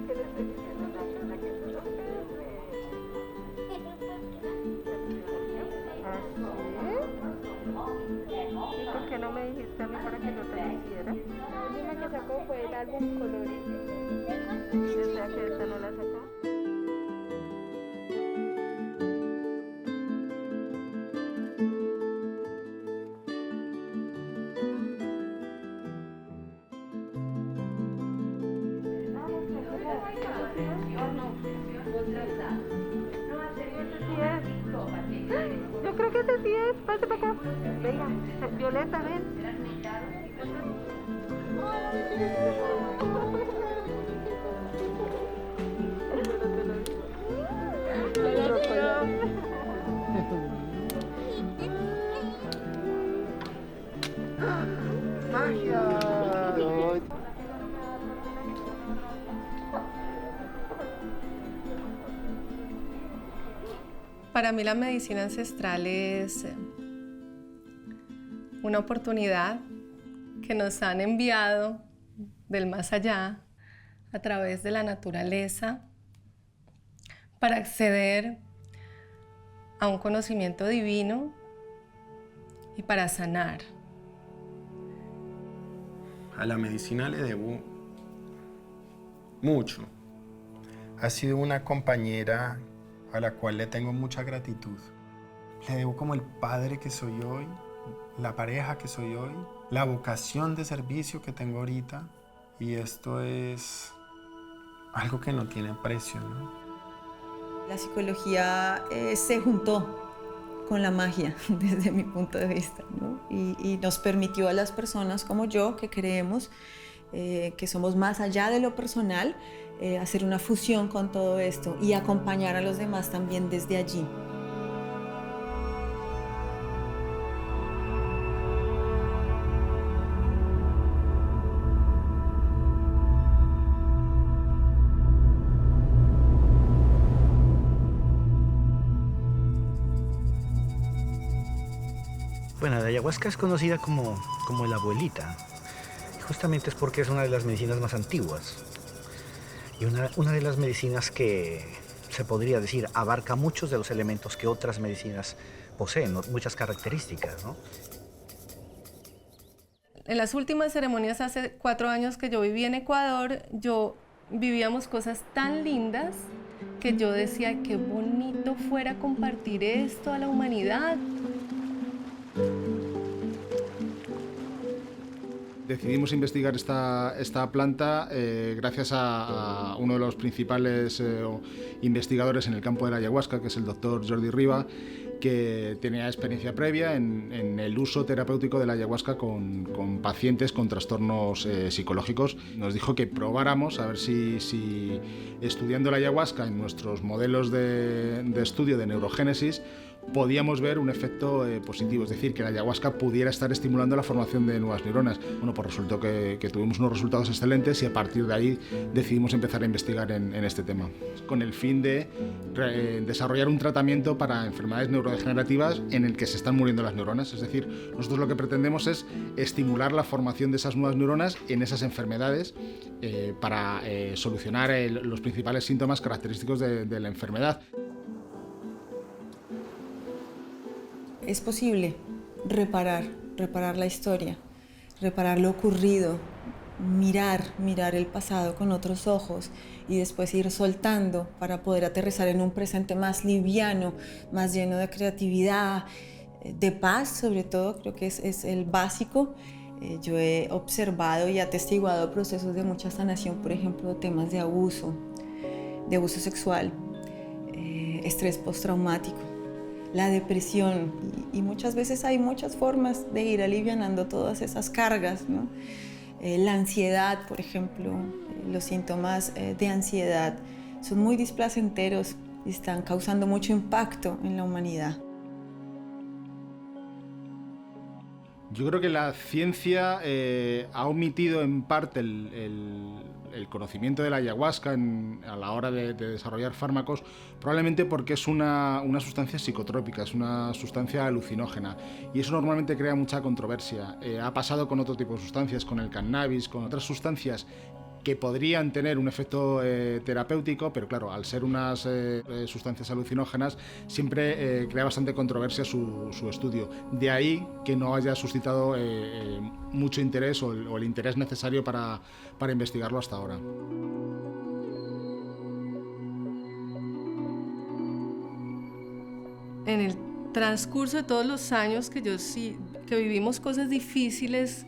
Que le estoy diciendo a Nacho que se lo firme. ¿Ah, sí? ¿Y por qué no me dijiste a mí para que yo te lo hiciera? La última que sacó fue el álbum Colores. O sea que esta no la sacó. Yo creo que ese sí es. Pase para acá. Venga, Violeta, ven. ¡Magia! Para mí la medicina ancestral es una oportunidad que nos han enviado del más allá a través de la naturaleza para acceder a un conocimiento divino y para sanar. A la medicina le debo mucho. Ha sido una compañera a la cual le tengo mucha gratitud. Le debo como el padre que soy hoy, la pareja que soy hoy, la vocación de servicio que tengo ahorita, y esto es algo que no tiene precio, ¿no? La psicología se juntó con la magia desde mi punto de vista, ¿no? Y nos permitió a las personas como yo, que creemos que somos más allá de lo personal, hacer una fusión con todo esto y acompañar a los demás también desde allí. Bueno, la ayahuasca es conocida como la abuelita. Justamente es porque es una de las medicinas más antiguas. Y una de las medicinas que se podría decir abarca muchos de los elementos que otras medicinas poseen, ¿no? Muchas características, ¿no? En las últimas ceremonias, hace 4 años que yo viví en Ecuador, vivíamos cosas tan lindas que yo decía, qué bonito fuera compartir esto a la humanidad. Decidimos investigar esta planta gracias a uno de los principales investigadores en el campo de la ayahuasca, que es el doctor Jordi Riba, que tenía experiencia previa en el uso terapéutico de la ayahuasca con pacientes con trastornos psicológicos. Nos dijo que probáramos a ver si estudiando la ayahuasca en nuestros modelos de estudio de neurogénesis podíamos ver un efecto positivo, es decir, que la ayahuasca pudiera estar estimulando la formación de nuevas neuronas. Bueno, pues resultó que tuvimos unos resultados excelentes y a partir de ahí decidimos empezar a investigar en este tema, con el fin de desarrollar un tratamiento para enfermedades neurodegenerativas en el que se están muriendo las neuronas. Es decir, nosotros lo que pretendemos es estimular la formación de esas nuevas neuronas en esas enfermedades para solucionar los principales síntomas característicos de la enfermedad. Es posible reparar la historia, reparar lo ocurrido, mirar el pasado con otros ojos y después ir soltando para poder aterrizar en un presente más liviano, más lleno de creatividad, de paz sobre todo, creo que es el básico. Yo he observado y atestiguado procesos de mucha sanación, por ejemplo, temas de abuso sexual, estrés postraumático, la depresión y muchas veces hay muchas formas de ir alivianando todas esas cargas, ¿no? La ansiedad, por ejemplo, los síntomas de ansiedad son muy displacenteros y están causando mucho impacto en la humanidad. Yo creo que la ciencia ha omitido en parte el conocimiento de la ayahuasca a la hora de desarrollar fármacos, probablemente porque es una sustancia psicotrópica, es una sustancia alucinógena, y eso normalmente crea mucha controversia. Ha pasado con otro tipo de sustancias, con el cannabis, con otras sustancias que podrían tener un efecto terapéutico, pero claro, al ser unas sustancias alucinógenas, siempre crea bastante controversia su estudio. De ahí que no haya suscitado mucho interés o el interés necesario para investigarlo hasta ahora. En el transcurso de todos los años que vivimos cosas difíciles,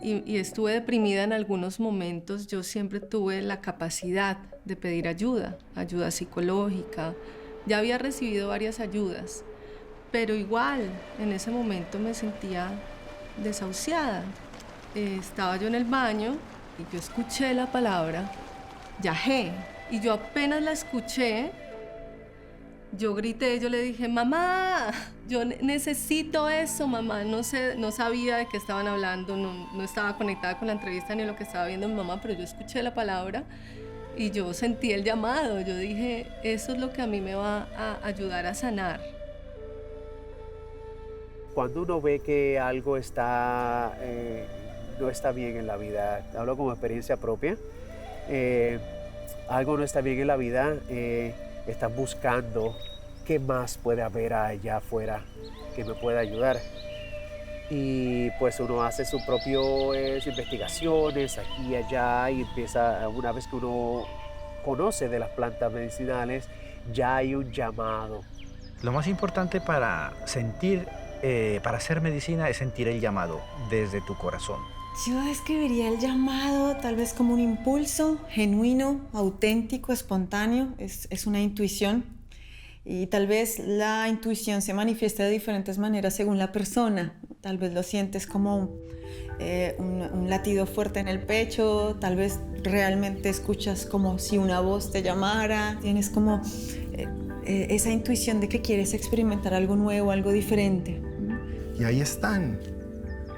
y estuve deprimida en algunos momentos, yo siempre tuve la capacidad de pedir ayuda psicológica. Ya había recibido varias ayudas, pero igual en ese momento me sentía desahuciada. Estaba yo en el baño y yo escuché la palabra yagé, y yo apenas la escuché, yo grité, yo le dije, mamá, yo necesito eso, mamá. No sabía de qué estaban hablando, no estaba conectada con la entrevista ni lo que estaba viendo mi mamá, pero yo escuché la palabra y yo sentí el llamado. Yo dije, eso es lo que a mí me va a ayudar a sanar. Cuando uno ve que algo no está bien en la vida, hablo como experiencia propia, algo no está bien en la vida, están buscando qué más puede haber allá afuera que me pueda ayudar. Y pues uno hace sus propias investigaciones aquí y allá y empieza, una vez que uno conoce de las plantas medicinales, ya hay un llamado. Lo más importante para hacer medicina es sentir el llamado desde tu corazón. Yo describiría el llamado tal vez como un impulso genuino, auténtico, espontáneo. Es una intuición, y tal vez la intuición se manifiesta de diferentes maneras según la persona. Tal vez lo sientes como un latido fuerte en el pecho, tal vez realmente escuchas como si una voz te llamara, tienes como esa intuición de que quieres experimentar algo nuevo, algo diferente. Y ahí están,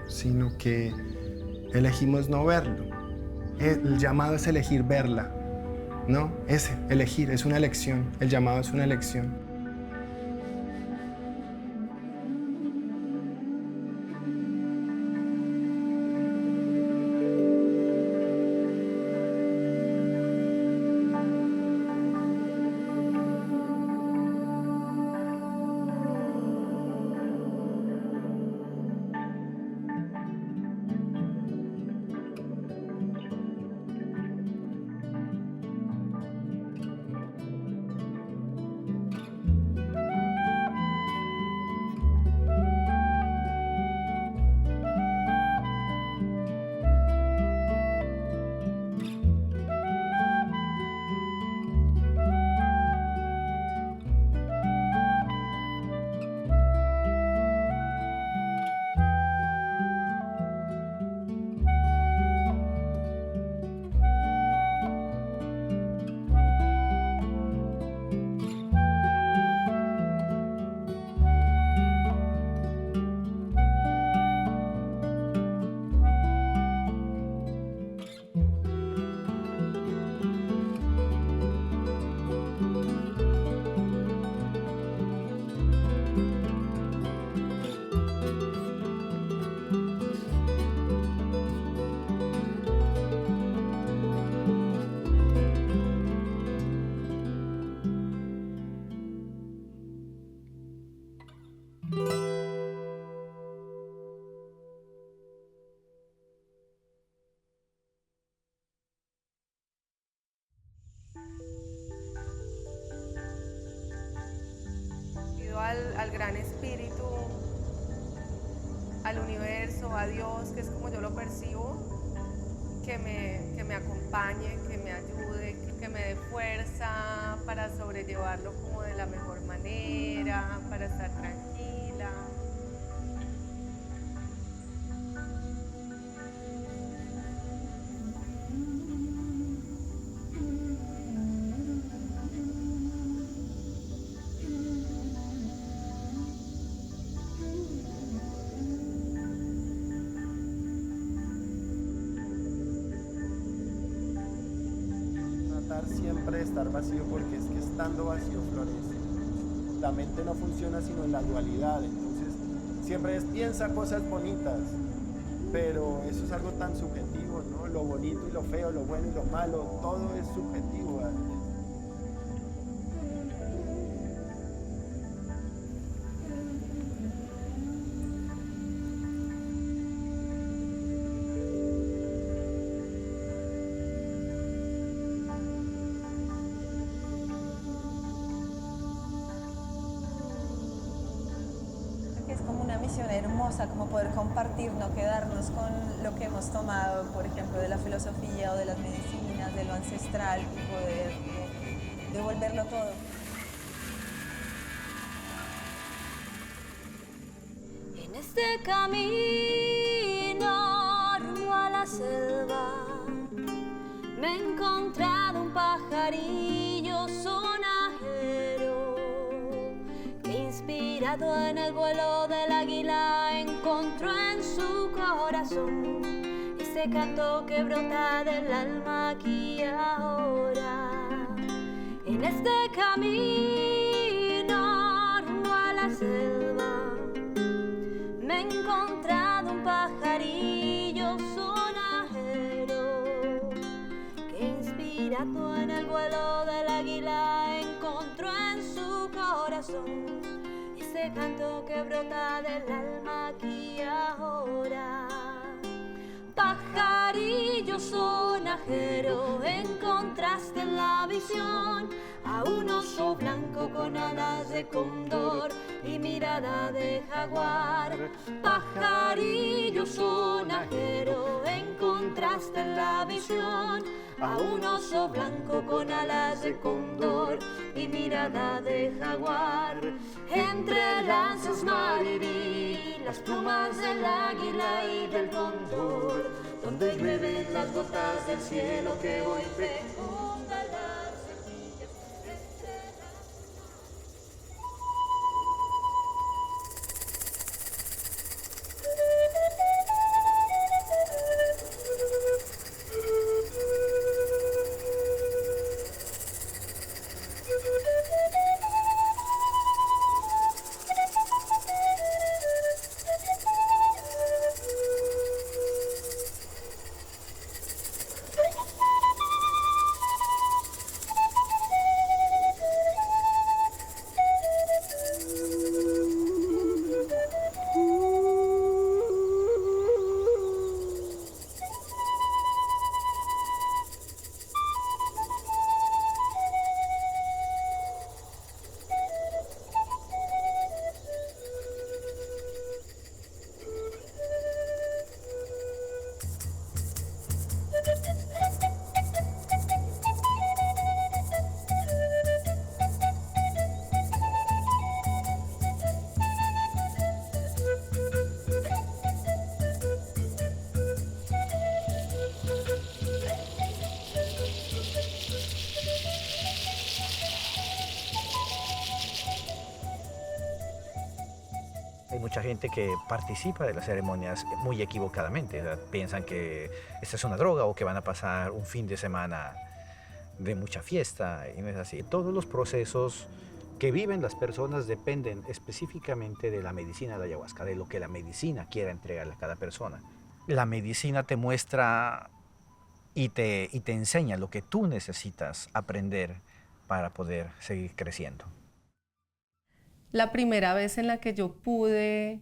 sino que elegimos no verlo. El llamado es elegir verla, ¿no? Elegir, es una elección. El llamado es una elección. Pido al gran espíritu, al universo, a Dios, que es como yo lo percibo, que me acompañe, que me ayude, que me dé fuerza para sobrellevarlo como de la mejor manera, para estar tranquila. siempre estar vacío, porque es que estando vacío florece. La mente no funciona sino en la dualidad, entonces siempre piensa cosas bonitas, pero eso es algo tan subjetivo, ¿no? Lo bonito y lo feo, lo bueno y lo malo, todo es subjetivo. Es como una misión hermosa, como poder compartir, no quedarnos con lo que hemos tomado, por ejemplo, de la filosofía o de las medicinas, de lo ancestral, y poder devolverlo todo. En este camino rumbo a la selva me he encontrado un pajarillo sonajero que, inspirado en el vuelo del águila, encontró en su corazón ese canto que brota del alma aquí y ahora. En este camino rumbo a la selva me he encontrado un pajarillo sonajero que, inspirado en el vuelo del águila, encontró en su corazón ese canto que brota del alma aquí y ahora. Pajarillo sonajero, encontraste en la visión a un oso blanco con alas de cóndor y mirada de jaguar. Pajarillo sonajero, encontraste en la visión a un oso blanco con alas de cóndor y mirada de jaguar. Entre lanzas maribí, las plumas del águila y del cóndor, donde llueven las gotas del cielo que hoy fecunda las semillas. Hay mucha gente que participa de las ceremonias muy equivocadamente. O sea, piensan que esta es una droga o que van a pasar un fin de semana de mucha fiesta, y no es así. Todos los procesos que viven las personas dependen específicamente de la medicina de ayahuasca, de lo que la medicina quiera entregarle a cada persona. La medicina te muestra y te enseña lo que tú necesitas aprender para poder seguir creciendo. La primera vez en la que yo pude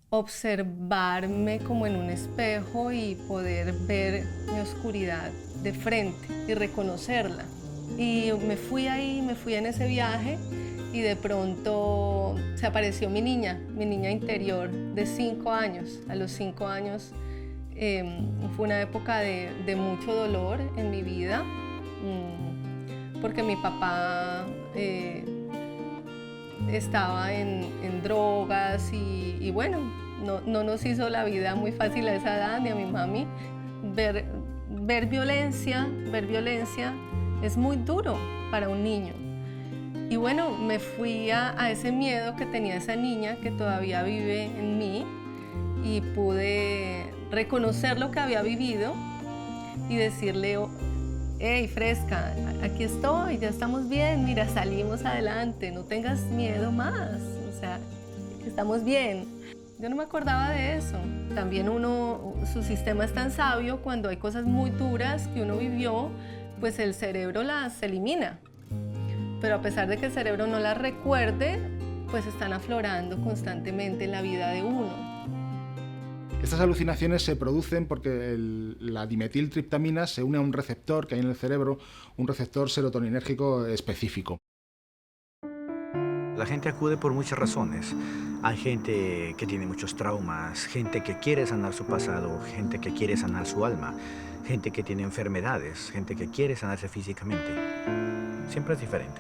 observarme como en un espejo y poder ver mi oscuridad de frente y reconocerla. Y me fui ahí, me fui en ese viaje, y de pronto se apareció mi niña interior de 5 años. A los 5 años fue una época de mucho dolor en mi vida, porque mi papá estaba en drogas y bueno, no nos hizo la vida muy fácil a esa edad, ni a mi mami. Ver violencia es muy duro para un niño. Y bueno, me fui a ese miedo que tenía esa niña, que todavía vive en mí, y pude reconocer lo que había vivido y decirle, hey, fresca, aquí estoy, ya estamos bien, mira, salimos adelante, no tengas miedo más, o sea, estamos bien. Yo no me acordaba de eso. También su sistema es tan sabio, cuando hay cosas muy duras que uno vivió, pues el cerebro las elimina. Pero a pesar de que el cerebro no las recuerde, pues están aflorando constantemente en la vida de uno. Estas alucinaciones se producen porque la dimetiltriptamina se une a un receptor que hay en el cerebro, un receptor serotoninérgico específico. La gente acude por muchas razones. Hay gente que tiene muchos traumas, gente que quiere sanar su pasado, gente que quiere sanar su alma, gente que tiene enfermedades, gente que quiere sanarse físicamente. Siempre es diferente.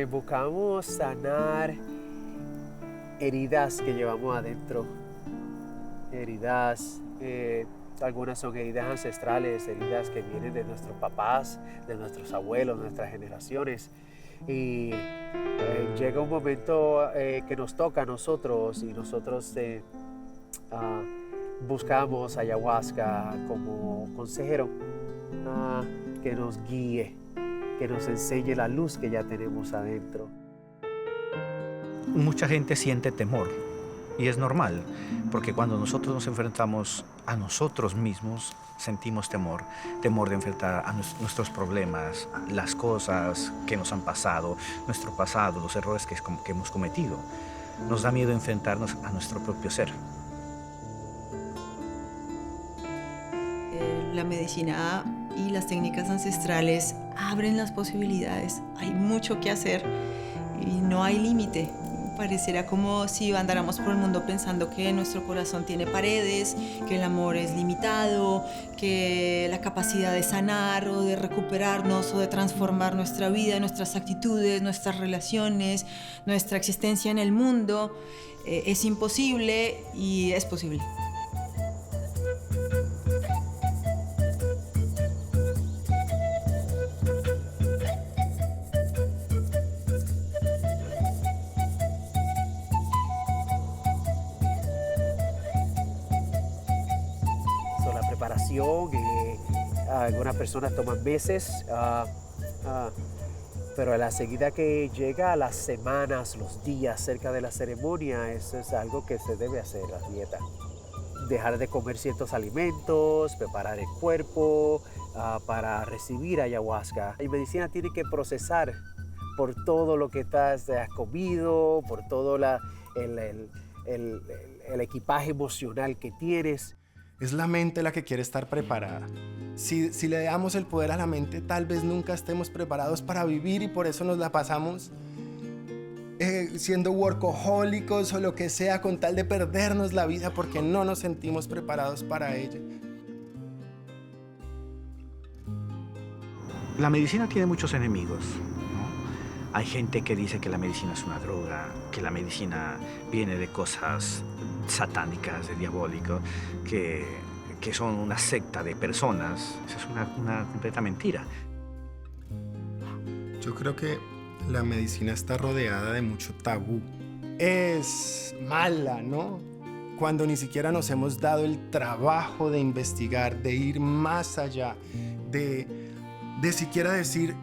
Buscamos sanar heridas que llevamos adentro. Heridas, algunas son heridas ancestrales, heridas que vienen de nuestros papás, de nuestros abuelos, nuestras generaciones. Y llega un momento que nos toca a nosotros y nosotros buscamos ayahuasca como consejero que nos guíe, que nos enseñe la luz que ya tenemos adentro. Mucha gente siente temor y es normal, porque cuando nosotros nos enfrentamos a nosotros mismos, sentimos temor de enfrentar a nuestros problemas, las cosas que nos han pasado, nuestro pasado, los errores que hemos cometido. Nos da miedo enfrentarnos a nuestro propio ser. La medicina y las técnicas ancestrales abren las posibilidades. Hay mucho que hacer y no hay límite. Pareciera como si andáramos por el mundo pensando que nuestro corazón tiene paredes, que el amor es limitado, que la capacidad de sanar o de recuperarnos o de transformar nuestra vida, nuestras actitudes, nuestras relaciones, nuestra existencia en el mundo es imposible y es posible. Algunas personas toman meses, pero a la seguida que llega a las semanas, los días cerca de la ceremonia, eso es algo que se debe hacer, la dieta. Dejar de comer ciertos alimentos, preparar el cuerpo para recibir ayahuasca. La medicina tiene que procesar por todo lo que has comido, por todo el equipaje emocional que tienes. Es la mente la que quiere estar preparada. Si le damos el poder a la mente, tal vez nunca estemos preparados para vivir y por eso nos la pasamos siendo workahólicos o lo que sea con tal de perdernos la vida porque no nos sentimos preparados para ella. La medicina tiene muchos enemigos, ¿no? Hay gente que dice que la medicina es una droga, que la medicina viene de cosas satánicas, de diabólico, que son una secta de personas. Eso es una completa mentira. Yo creo que la medicina está rodeada de mucho tabú. Es mala, ¿no? Cuando ni siquiera nos hemos dado el trabajo de investigar, de ir más allá, de siquiera decir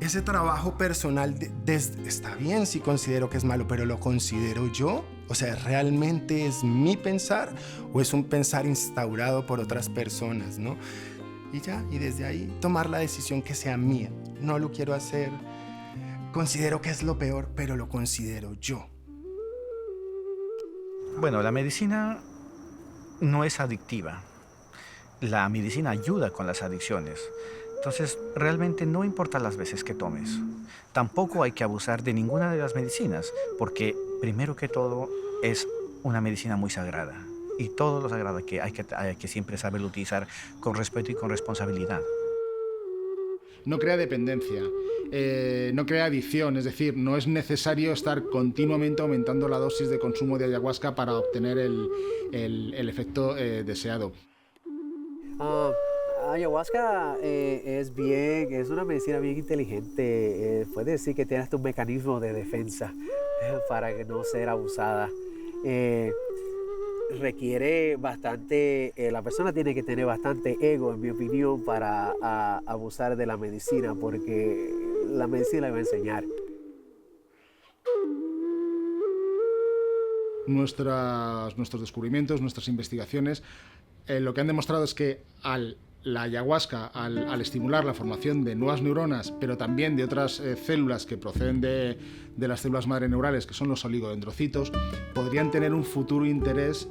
ese trabajo personal. Está bien si considero que es malo, pero ¿lo considero yo? O sea, ¿realmente es mi pensar o es un pensar instaurado por otras personas, ¿no? Y ya, y desde ahí tomar la decisión que sea mía. No lo quiero hacer. Considero que es lo peor, pero lo considero yo. Bueno, la medicina no es adictiva. La medicina ayuda con las adicciones. Entonces, realmente no importa las veces que tomes. Tampoco hay que abusar de ninguna de las medicinas, porque primero que todo es una medicina muy sagrada. Y todo lo sagrado hay que siempre saberlo utilizar con respeto y con responsabilidad. No crea dependencia, no crea adicción, es decir, no es necesario estar continuamente aumentando la dosis de consumo de ayahuasca para obtener el efecto deseado. Ayahuasca es una medicina bien inteligente. Puede decir que tiene hasta un mecanismo de defensa para que no sea abusada. requiere bastante, la persona tiene que tener bastante ego, en mi opinión, para abusar de la medicina, porque la medicina le va a enseñar. Nuestros descubrimientos, nuestras investigaciones, lo que han demostrado es que la ayahuasca, al estimular la formación de nuevas neuronas, pero también de otras células que proceden de las células madre neurales, que son los oligodendrocitos, podrían tener un futuro interés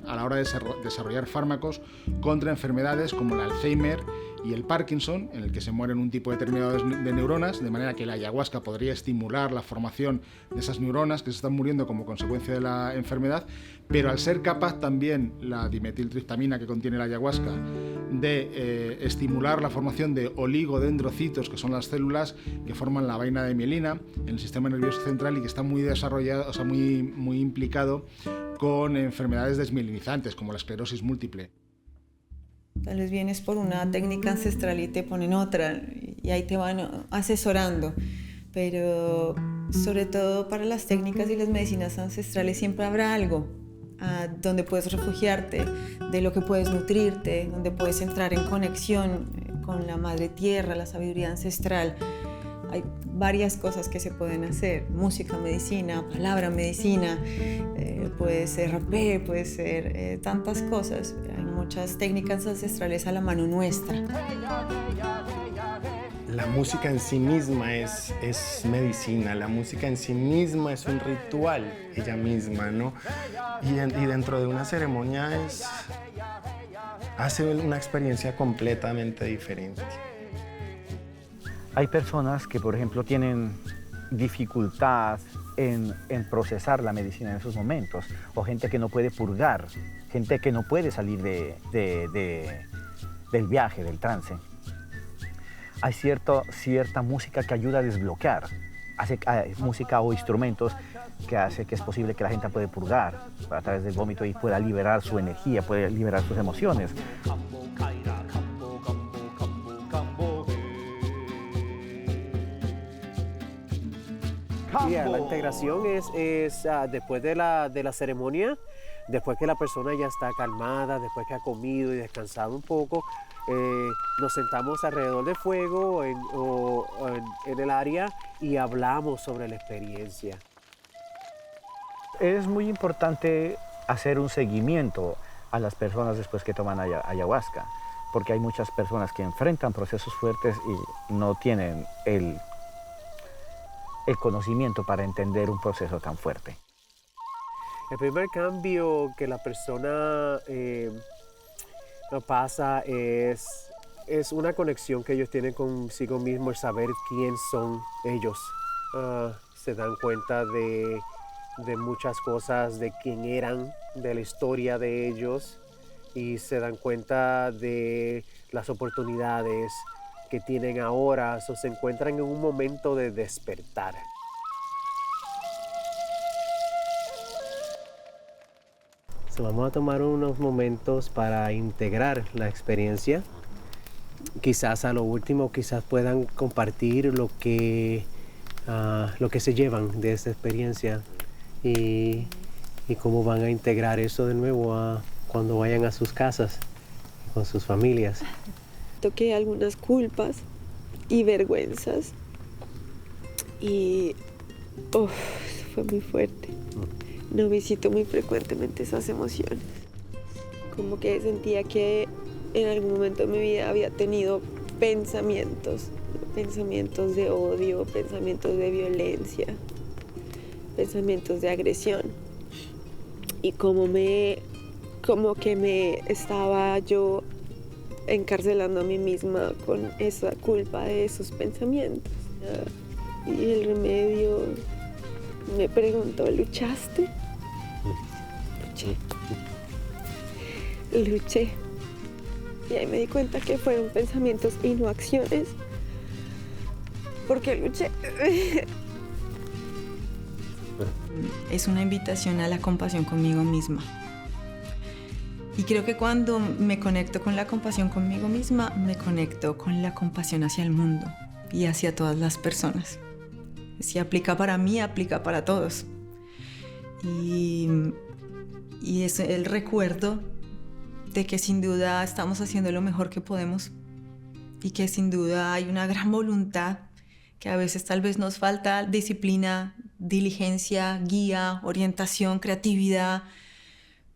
a la hora de desarrollar fármacos contra enfermedades como el Alzheimer y el Parkinson, en el que se mueren un tipo determinado de neuronas, de manera que la ayahuasca podría estimular la formación de esas neuronas que se están muriendo como consecuencia de la enfermedad, pero al ser capaz también la dimetiltriptamina que contiene la ayahuasca de estimular la formación de oligodendrocitos, que son las células que forman la vaina de mielina en el sistema nervioso central y que está muy desarrollado, o sea, muy implicado con enfermedades desmielinizantes como la esclerosis múltiple. Tal vez vienes por una técnica ancestral y te ponen otra y ahí te van asesorando, pero sobre todo para las técnicas y las medicinas ancestrales siempre habrá algo donde puedes refugiarte, de lo que puedes nutrirte, donde puedes entrar en conexión con la madre tierra, la sabiduría ancestral. Hay varias cosas que se pueden hacer: música, medicina, palabra, medicina, puede ser rapé, puede ser tantas cosas. Hay muchas técnicas ancestrales a la mano nuestra. La música en sí misma es medicina, la música en sí misma es un ritual, ella misma, ¿no? Y dentro de una ceremonia hace una experiencia completamente diferente. Hay personas que, por ejemplo, tienen dificultad en procesar la medicina en esos momentos, o gente que no puede purgar, gente que no puede salir del viaje, del trance. Hay cierta música que ayuda a desbloquear, música o instrumentos que hace que es posible que la gente pueda purgar a través del vómito y pueda liberar su energía, pueda liberar sus emociones. Yeah, la integración es después de la ceremonia, después que la persona ya está calmada, después que ha comido y descansado un poco, nos sentamos alrededor del fuego o en el área y hablamos sobre la experiencia. Es muy importante hacer un seguimiento a las personas después que toman ayahuasca, porque hay muchas personas que enfrentan procesos fuertes y no tienen el conocimiento para entender un proceso tan fuerte. El primer cambio que la persona pasa es una conexión que ellos tienen consigo mismo, el saber quién son ellos. Se dan cuenta de muchas cosas, de quién eran, de la historia de ellos, y se dan cuenta de las oportunidades que tienen ahora, o se encuentran en un momento de despertar. Vamos a tomar unos momentos para integrar la experiencia. Quizás a lo último, quizás puedan compartir lo que se llevan de esta experiencia y cómo van a integrar eso de nuevo cuando vayan a sus casas con sus familias. Toqué algunas culpas y vergüenzas y fue muy fuerte. No visito muy frecuentemente esas emociones. Como que sentía que en algún momento de mi vida había tenido pensamientos de odio, pensamientos de violencia, pensamientos de agresión. Y como que me estaba yo encarcelando a mí misma con esa culpa de esos pensamientos. Y el remedio me preguntó: ¿luchaste? Luché. Y ahí me di cuenta que fueron pensamientos y no acciones. Porque luché. Es una invitación a la compasión conmigo misma. Y creo que cuando me conecto con la compasión conmigo misma, me conecto con la compasión hacia el mundo y hacia todas las personas. Si aplica para mí, aplica para todos. Y y es el recuerdo de que sin duda estamos haciendo lo mejor que podemos y que sin duda hay una gran voluntad, que a veces tal vez nos falta disciplina, diligencia, guía, orientación, creatividad,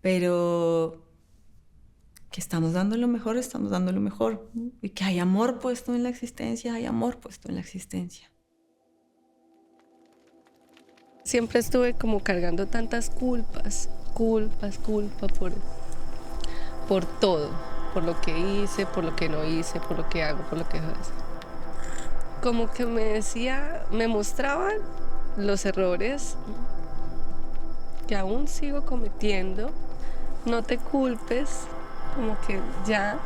pero que estamos dando lo mejor, ¿no? Y que hay amor puesto en la existencia, Siempre estuve como cargando tantas culpas por todo, por lo que hice, por lo que no hice, por lo que hago, por lo que hago. Como que me mostraban los errores que aún sigo cometiendo. No te culpes, como que ya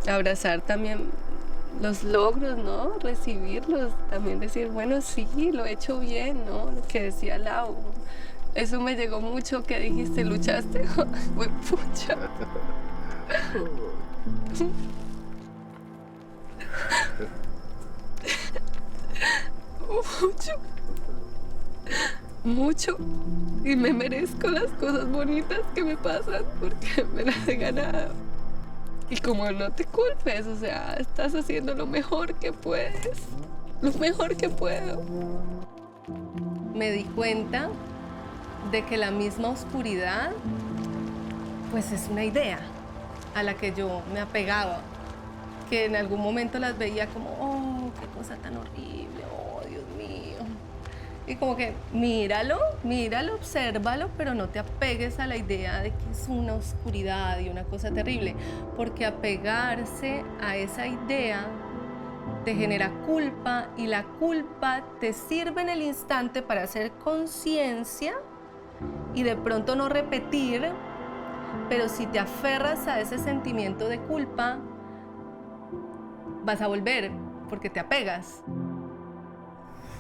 abrazar también los logros, ¿no? Recibirlos, también decir, bueno, sí, lo he hecho bien, ¿no? Lo que decía Lau, eso me llegó mucho, que dijiste, luchaste, fue pucha. Mucho, y me merezco las cosas bonitas que me pasan porque me las he ganado. Y como no te culpes, o sea, estás haciendo lo mejor que puedes, lo mejor que puedo. Me di cuenta de que la misma oscuridad, pues es una idea a la que yo me apegaba, que en algún momento las veía como, oh, qué cosa tan horrible, oh, Dios mío. Y como que míralo, obsérvalo, pero no te apegues a la idea de que es una oscuridad y una cosa terrible, porque apegarse a esa idea te genera culpa y la culpa te sirve en el instante para hacer conciencia y de pronto no repetir, pero si te aferras a ese sentimiento de culpa, vas a volver porque te apegas.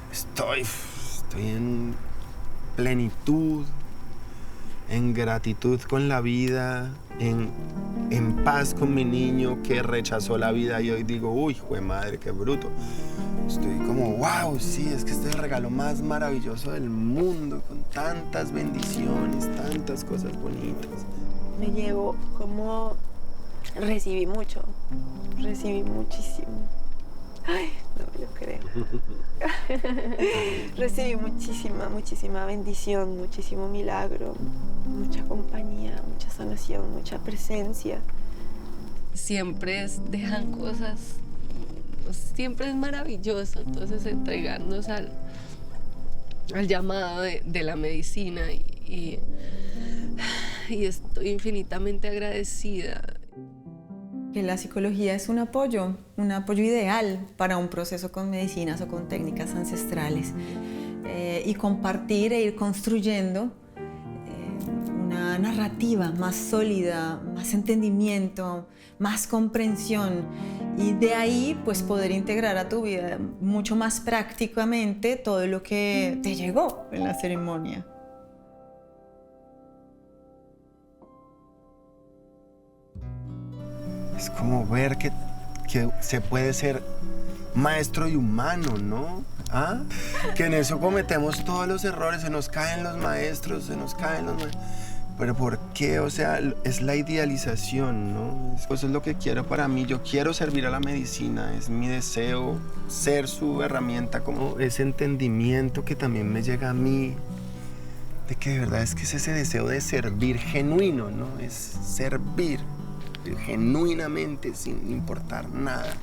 Estoy en plenitud, en gratitud con la vida, en paz con mi niño que rechazó la vida y hoy digo, uy, jue madre, qué bruto. Estoy como, wow, sí, es que este es el regalo más maravilloso del mundo, con tantas bendiciones, tantas cosas bonitas. Me llevo como recibí mucho, recibí muchísimo. Ay, no me lo creo. Recibí muchísima bendición, muchísimo milagro, mucha compañía, mucha sanación, mucha presencia. Siempre dejan cosas, siempre es maravilloso, entonces entregarnos al llamado de la medicina y estoy infinitamente agradecida. Que la psicología es un apoyo ideal para un proceso con medicinas o con técnicas ancestrales y compartir e ir construyendo una narrativa más sólida, más entendimiento, más comprensión y de ahí pues poder integrar a tu vida mucho más prácticamente todo lo que te llegó en la ceremonia. Es como ver que se puede ser maestro y humano, ¿no? ¿Ah? Que en eso cometemos todos los errores, se nos caen los maestros, Pero ¿por qué? O sea, es la idealización, ¿no? Eso es lo que quiero para mí. Yo quiero servir a la medicina, es mi deseo ser su herramienta, como ese entendimiento que también me llega a mí, de que de verdad es que es ese deseo de servir genuino, ¿no? Es servir genuinamente, sin importar nada.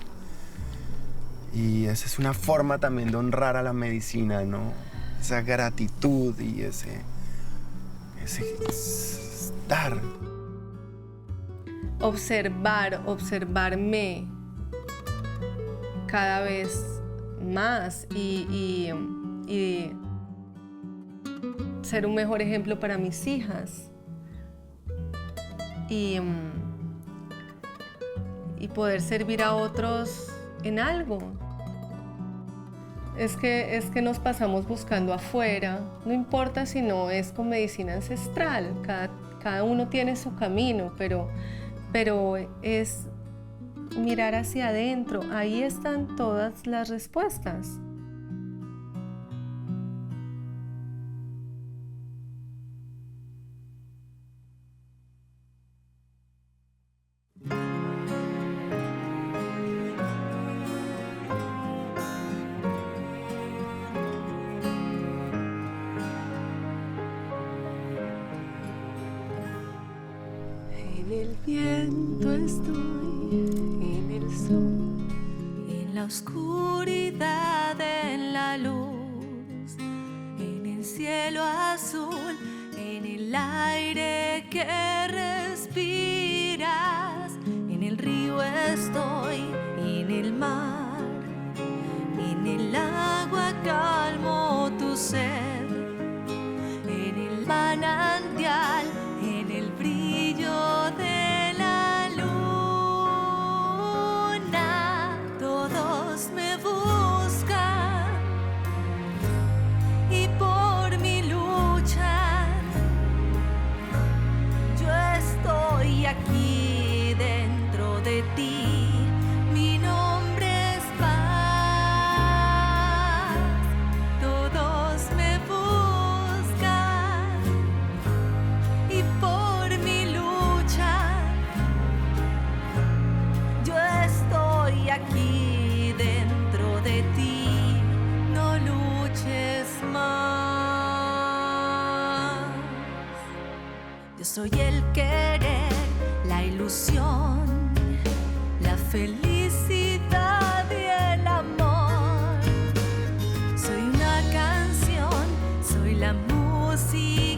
Y esa es una forma también de honrar a la medicina, ¿no? Esa gratitud y ese estar. Observarme cada vez más y ser un mejor ejemplo para mis hijas. Y poder servir a otros en algo. Es que nos pasamos buscando afuera, no importa si no es con medicina ancestral, cada uno tiene su camino, pero es mirar hacia adentro, ahí están todas las respuestas. el viento estoy, en el sol, en la oscuridad, en la luz, en el cielo azul, en el aire que respiras, en el río estoy, en el mar, en el agua calmo tu sed, en el manantial, en el brillo de la luna. Todos me buscan y por mi lucha yo estoy aquí dentro de ti. Mi nombre es paz. Todos me buscan y por mi lucha yo estoy aquí dentro de ti. No luches más. Yo soy el querer, la ilusión, la felicidad y el amor. Soy una canción, soy la música